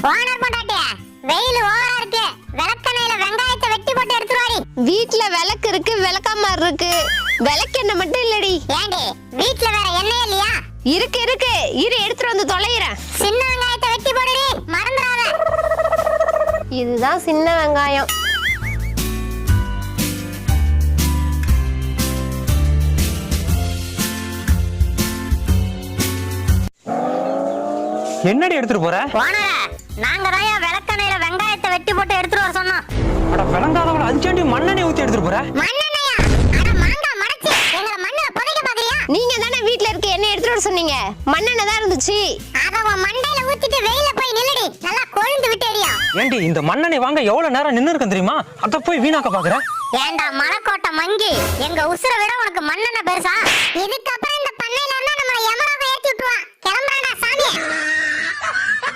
Owner பொண்டாட்டியா, வெயில் ஓவரா இருக்கு. விளக்கெண்ணெயில வெங்காயத்தை வெட்டி போட்டு எடுத்துட்டு வாடி. வீட்ல விளக்கு இருக்கு, விளக்காம இருக்கு. விளக்கெண்ணெய் மட்டும் இல்லடி. ஏண்டி வீட்ல வேற எண்ணெய் இல்லையா? இருக்கு இருக்கு, இரு எடுத்துட்டு வந்து தொலைகிறேன். சின்ன வெங்காயத்தை வெட்டி போடுடி, மறந்துடாத. இதுதான் சின்ன வெங்காயம். என்னடி எடுத்துட்டு போற? ஓனரே, நாங்க தான் விளக்கெண்ணெயில வெங்காயத்தை வெட்டி போட்டு எடுத்துட்டு வர சொன்னோம். அட விளங்காதவள அஞ்சாண்டி மண்ணெண்ணெய் ஊத்தி எடுத்துட்டு போற? மண்ணெண்ணெயா? அட மாங்கா மடச்சி எங்கள மண்ணுல புதைக்க பாக்குறியா? நீங்க தானே வீட்ல இருக்க எண்ணெய் எடுத்துட்டு வர சொன்னீங்க. மண்ணெண்ணெய் தான் இருந்துச்சு. அத உன் மண்டையில ஊத்திட்டு வெயில போய் நில்லுடி. நல்லா கொழுந்து விட்டேடியா. ஏண்டி இந்த மண்ணெண்ணெய் வாங்க எவ்வளவு நேரம் நின்னு இருக்கேன் தெரியுமா? அத போய் வீணாக்க பாக்குற? ஏண்டா மலைக்கோட்டை மங்கி, எங்க உசுர விட உனக்கு மண்ணெண்ணெய் பெருசா? இதுக்கப்புறம் இந்த பண்ணையில இருந்தா நம்ம யமராக ஏத்தி விட்டுருவான். கிளம்புறாடா சாமி.